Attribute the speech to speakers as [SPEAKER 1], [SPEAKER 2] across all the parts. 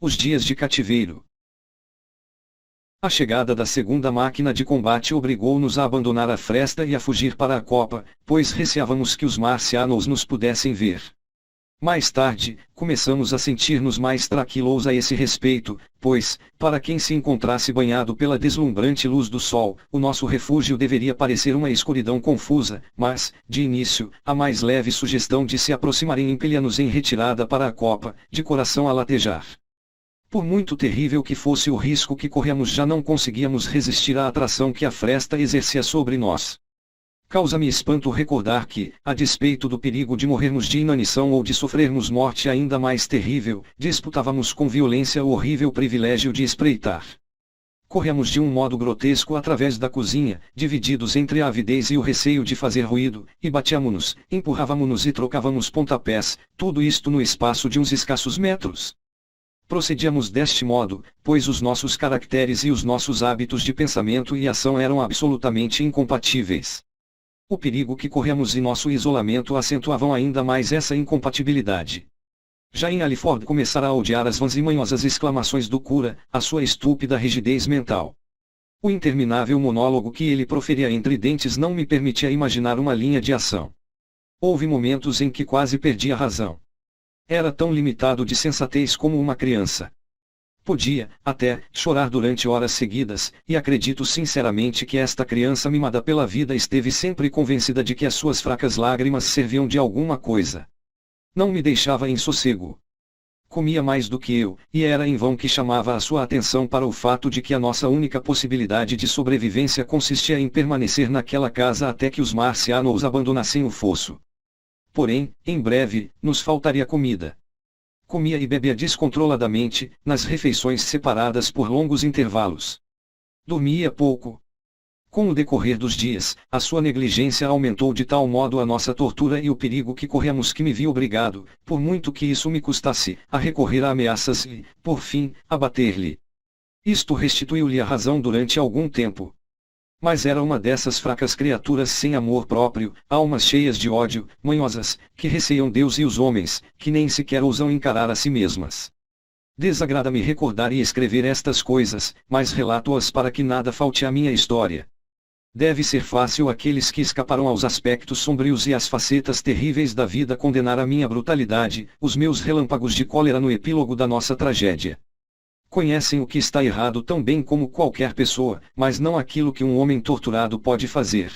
[SPEAKER 1] Os dias de cativeiro. A chegada da segunda máquina de combate obrigou-nos a abandonar a fresta e a fugir para a copa, pois receávamos que os marcianos nos pudessem ver. Mais tarde, começamos a sentir-nos mais tranquilos a esse respeito, pois, para quem se encontrasse banhado pela deslumbrante luz do sol, o nosso refúgio deveria parecer uma escuridão confusa, mas, de início, a mais leve sugestão de se aproximarem impelha-nos em retirada para a copa, de coração a latejar. Por muito terrível que fosse o risco que corríamos, já não conseguíamos resistir à atração que a fresta exercia sobre nós. Causa-me espanto recordar que, a despeito do perigo de morrermos de inanição ou de sofrermos morte ainda mais terrível, disputávamos com violência o horrível privilégio de espreitar. Corríamos de um modo grotesco através da cozinha, divididos entre a avidez e o receio de fazer ruído, e batíamos-nos, empurrávamos-nos e trocávamos pontapés, tudo isto no espaço de uns escassos metros. Procedíamos deste modo, pois os nossos caracteres e os nossos hábitos de pensamento e ação eram absolutamente incompatíveis. O perigo que corremos e nosso isolamento acentuavam ainda mais essa incompatibilidade. Já em Aliford começara a odiar as vãs e manhosas exclamações do cura, a sua estúpida rigidez mental. O interminável monólogo que ele proferia entre dentes não me permitia imaginar uma linha de ação. Houve momentos em que quase perdi a razão. Era tão limitado de sensatez como uma criança. Podia, até, chorar durante horas seguidas, e acredito sinceramente que esta criança mimada pela vida esteve sempre convencida de que as suas fracas lágrimas serviam de alguma coisa. Não me deixava em sossego. Comia mais do que eu, e era em vão que chamava a sua atenção para o fato de que a nossa única possibilidade de sobrevivência consistia em permanecer naquela casa até que os marcianos abandonassem o fosso. Porém, em breve, nos faltaria comida. Comia e bebia descontroladamente, nas refeições separadas por longos intervalos. Dormia pouco. Com o decorrer dos dias, a sua negligência aumentou de tal modo a nossa tortura e o perigo que corríamos que me vi obrigado, por muito que isso me custasse, a recorrer a ameaças e, por fim, a bater-lhe. Isto restituiu-lhe a razão durante algum tempo. Mas era uma dessas fracas criaturas sem amor próprio, almas cheias de ódio, manhosas, que receiam Deus e os homens, que nem sequer ousam encarar a si mesmas. Desagrada-me recordar e escrever estas coisas, mas relato-as para que nada falte à minha história. Deve ser fácil àqueles que escaparam aos aspectos sombrios e às facetas terríveis da vida condenar a minha brutalidade, os meus relâmpagos de cólera no epílogo da nossa tragédia. Conhecem o que está errado tão bem como qualquer pessoa, mas não aquilo que um homem torturado pode fazer.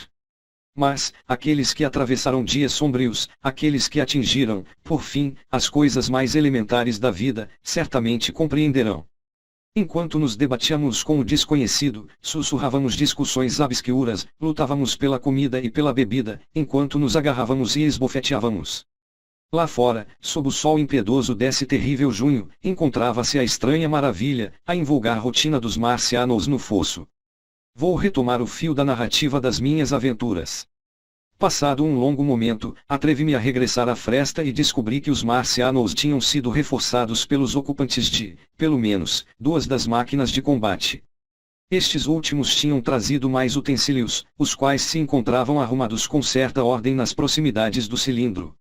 [SPEAKER 1] Mas, aqueles que atravessaram dias sombrios, aqueles que atingiram, por fim, as coisas mais elementares da vida, certamente compreenderão. Enquanto nos debatíamos com o desconhecido, sussurrávamos discussões obscuras, lutávamos pela comida e pela bebida, enquanto nos agarrávamos e esbofeteávamos. Lá fora, sob o sol impiedoso desse terrível junho, encontrava-se a estranha maravilha, a invulgar rotina dos marcianos no fosso. Vou retomar o fio da narrativa das minhas aventuras. Passado um longo momento, atrevi-me a regressar à fresta e descobri que os marcianos tinham sido reforçados pelos ocupantes de, pelo menos, 2 das máquinas de combate. Estes últimos tinham trazido mais utensílios, os quais se encontravam arrumados com certa ordem nas proximidades do cilindro.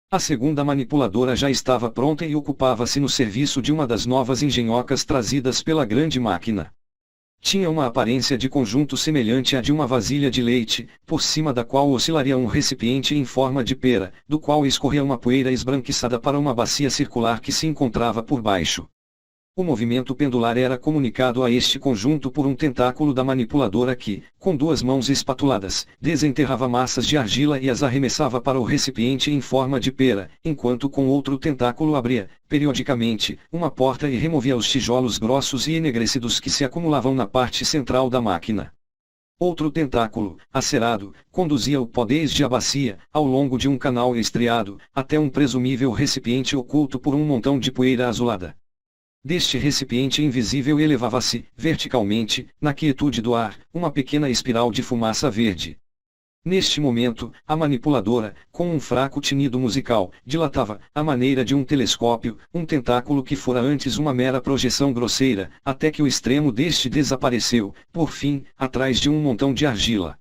[SPEAKER 1] A segunda manipuladora já estava pronta e ocupava-se no serviço de uma das novas engenhocas trazidas pela grande máquina. Tinha uma aparência de conjunto semelhante à de uma vasilha de leite, por cima da qual oscilaria um recipiente em forma de pera, do qual escorria uma poeira esbranquiçada para uma bacia circular que se encontrava por baixo. O movimento pendular era comunicado a este conjunto por um tentáculo da manipuladora que, com 2 mãos espatuladas, desenterrava massas de argila e as arremessava para o recipiente em forma de pera, enquanto com outro tentáculo abria, periodicamente, uma porta e removia os tijolos grossos e enegrecidos que se acumulavam na parte central da máquina. Outro tentáculo, acerado, conduzia o pó desde a bacia, ao longo de um canal estriado, até um presumível recipiente oculto por um montão de poeira azulada. Deste recipiente invisível elevava-se, verticalmente, na quietude do ar, uma pequena espiral de fumaça verde. Neste momento, a manipuladora, com um fraco tinido musical, dilatava, à maneira de um telescópio, um tentáculo que fora antes uma mera projeção grosseira, até que o extremo deste desapareceu, por fim, atrás de um montão de argila.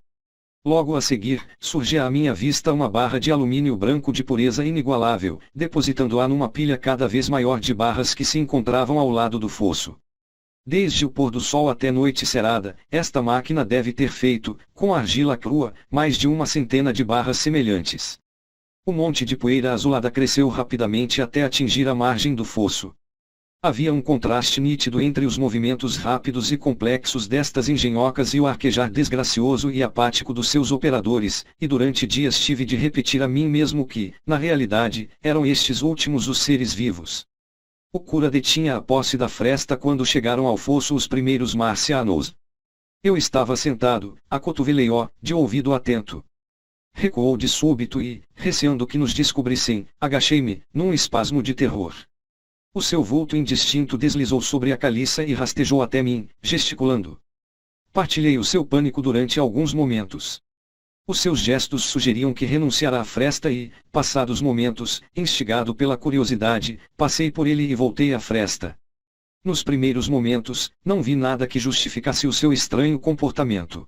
[SPEAKER 1] Logo a seguir, surgia à minha vista uma barra de alumínio branco de pureza inigualável, depositando-a numa pilha cada vez maior de barras que se encontravam ao lado do fosso. Desde o pôr do sol até noite cerrada, esta máquina deve ter feito, com argila crua, mais de 100 de barras semelhantes. O monte de poeira azulada cresceu rapidamente até atingir a margem do fosso. Havia um contraste nítido entre os movimentos rápidos e complexos destas engenhocas e o arquejar desgracioso e apático dos seus operadores, e durante dias tive de repetir a mim mesmo que, na realidade, eram estes últimos os seres vivos. O cura detinha a posse da fresta quando chegaram ao fosso os primeiros marcianos. Eu estava sentado, acotovelei-o, de ouvido atento. Recuou de súbito e, receando que nos descobrissem, agachei-me, num espasmo de terror. O seu vulto indistinto deslizou sobre a caliça e rastejou até mim, gesticulando. Partilhei o seu pânico durante alguns momentos. Os seus gestos sugeriam que renunciara à fresta e, passados momentos, instigado pela curiosidade, passei por ele e voltei à fresta. Nos primeiros momentos, não vi nada que justificasse o seu estranho comportamento.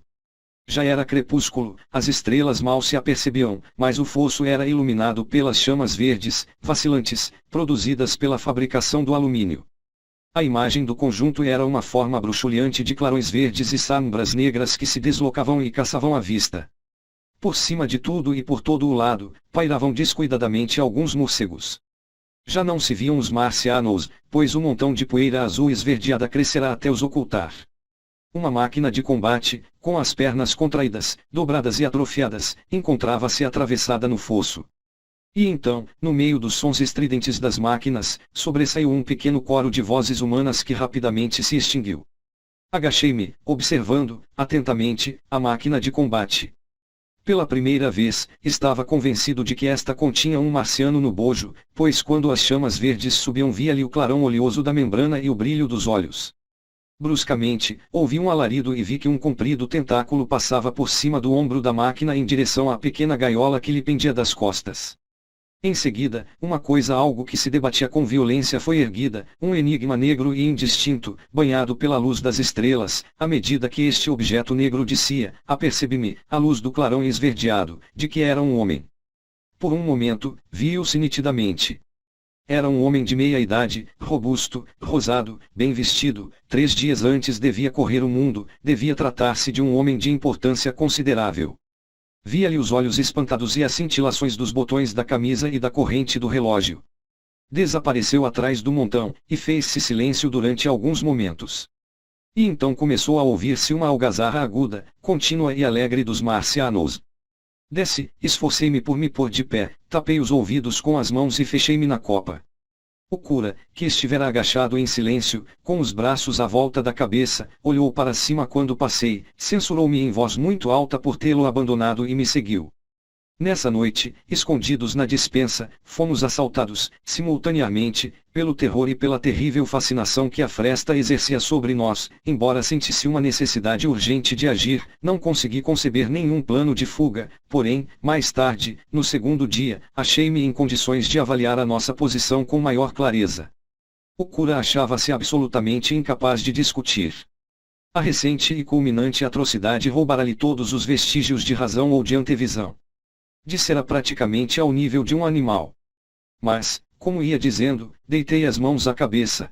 [SPEAKER 1] Já era crepúsculo, as estrelas mal se apercebiam, mas o fosso era iluminado pelas chamas verdes, vacilantes, produzidas pela fabricação do alumínio. A imagem do conjunto era uma forma bruxuleante de clarões verdes e sombras negras que se deslocavam e caçavam à vista. Por cima de tudo e por todo o lado, pairavam descuidadamente alguns morcegos. Já não se viam os marcianos, pois um montão de poeira azul esverdeada crescerá até os ocultar. Uma máquina de combate, com as pernas contraídas, dobradas e atrofiadas, encontrava-se atravessada no fosso. E então, no meio dos sons estridentes das máquinas, sobressaiu um pequeno coro de vozes humanas que rapidamente se extinguiu. Agachei-me, observando, atentamente, a máquina de combate. Pela primeira vez, estava convencido de que esta continha um marciano no bojo, pois quando as chamas verdes subiam via-lhe o clarão oleoso da membrana e o brilho dos olhos. Bruscamente, ouvi um alarido e vi que um comprido tentáculo passava por cima do ombro da máquina em direção à pequena gaiola que lhe pendia das costas. Em seguida, uma coisa algo que se debatia com violência foi erguida, um enigma negro e indistinto, banhado pela luz das estrelas, à medida que este objeto negro descia, apercebi-me, à luz do clarão esverdeado, de que era um homem. Por um momento, viu-se nitidamente. Era um homem de meia idade, robusto, rosado, bem vestido. 3 dias antes devia correr o mundo, devia tratar-se de um homem de importância considerável. Via-lhe os olhos espantados e as cintilações dos botões da camisa e da corrente do relógio. Desapareceu atrás do montão, e fez-se silêncio durante alguns momentos. E então começou a ouvir-se uma algazarra aguda, contínua e alegre dos marcianos. Desci, esforcei-me por me pôr de pé, tapei os ouvidos com as mãos e fechei-me na copa. O cura, que estivera agachado em silêncio, com os braços à volta da cabeça, olhou para cima quando passei, censurou-me em voz muito alta por tê-lo abandonado e me seguiu. Nessa noite, escondidos na despensa, fomos assaltados, simultaneamente, pelo terror e pela terrível fascinação que a fresta exercia sobre nós. Embora sentisse uma necessidade urgente de agir, não consegui conceber nenhum plano de fuga, porém, mais tarde, no segundo dia, achei-me em condições de avaliar a nossa posição com maior clareza. O cura achava-se absolutamente incapaz de discutir. A recente e culminante atrocidade roubara-lhe todos os vestígios de razão ou de antevisão. Dissera praticamente ao nível de um animal. Mas, como ia dizendo, deitei as mãos à cabeça.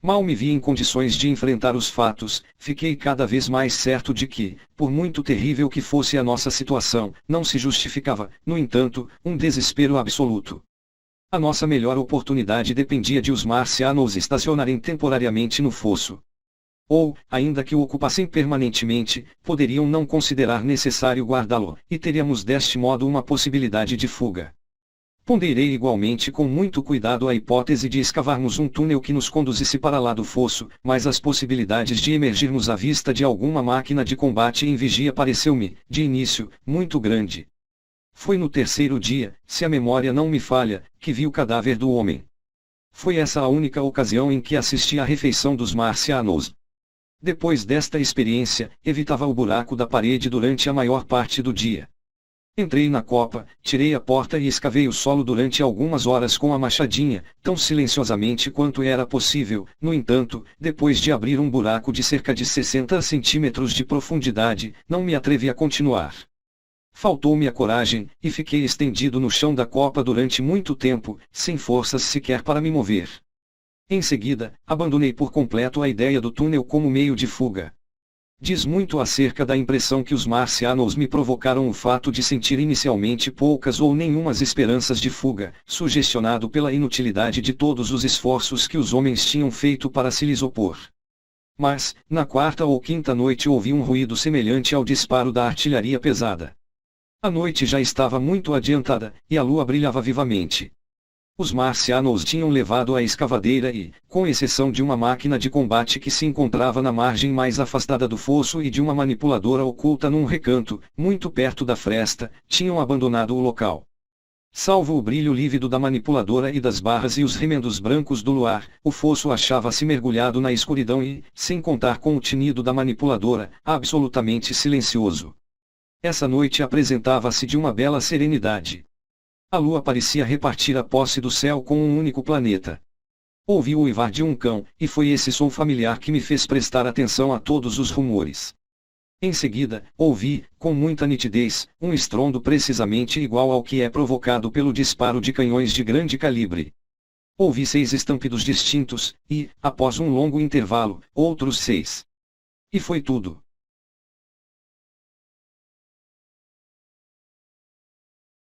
[SPEAKER 1] Mal me vi em condições de enfrentar os fatos, fiquei cada vez mais certo de que, por muito terrível que fosse a nossa situação, não se justificava, no entanto, um desespero absoluto. A nossa melhor oportunidade dependia de os marcianos estacionarem temporariamente no fosso. Ou, ainda que o ocupassem permanentemente, poderiam não considerar necessário guardá-lo, e teríamos deste modo uma possibilidade de fuga. Ponderei igualmente com muito cuidado a hipótese de escavarmos um túnel que nos conduzisse para lá do fosso, mas as possibilidades de emergirmos à vista de alguma máquina de combate em vigia pareceu-me, de início, muito grande. Foi no terceiro dia, se a memória não me falha, que vi o cadáver do homem. Foi essa a única ocasião em que assisti à refeição dos marcianos. Depois desta experiência, evitava o buraco da parede durante a maior parte do dia. Entrei na copa, tirei a porta e escavei o solo durante algumas horas com a machadinha, tão silenciosamente quanto era possível. No entanto, depois de abrir um buraco de cerca de 60 centímetros de profundidade, não me atrevi a continuar. Faltou-me a coragem, e fiquei estendido no chão da copa durante muito tempo, sem forças sequer para me mover. Em seguida, abandonei por completo a ideia do túnel como meio de fuga. Diz muito acerca da impressão que os marcianos me provocaram o fato de sentir inicialmente poucas ou nenhumas esperanças de fuga, sugestionado pela inutilidade de todos os esforços que os homens tinham feito para se lhes opor. Mas, na quarta ou quinta noite ouvi um ruído semelhante ao disparo da artilharia pesada. A noite já estava muito adiantada, e a lua brilhava vivamente. Os marcianos tinham levado a escavadeira e, com exceção de uma máquina de combate que se encontrava na margem mais afastada do fosso e de uma manipuladora oculta num recanto, muito perto da fresta, tinham abandonado o local. Salvo o brilho lívido da manipuladora e das barras e os remendos brancos do luar, o fosso achava-se mergulhado na escuridão e, sem contar com o tinido da manipuladora, absolutamente silencioso. Essa noite apresentava-se de uma bela serenidade. A lua parecia repartir a posse do céu com um único planeta. Ouvi o uivar de um cão, e foi esse som familiar que me fez prestar atenção a todos os rumores. Em seguida, ouvi, com muita nitidez, um estrondo precisamente igual ao que é provocado pelo disparo de canhões de grande calibre. Ouvi 6 estampidos distintos, e, após um longo intervalo, outros 6. E foi tudo.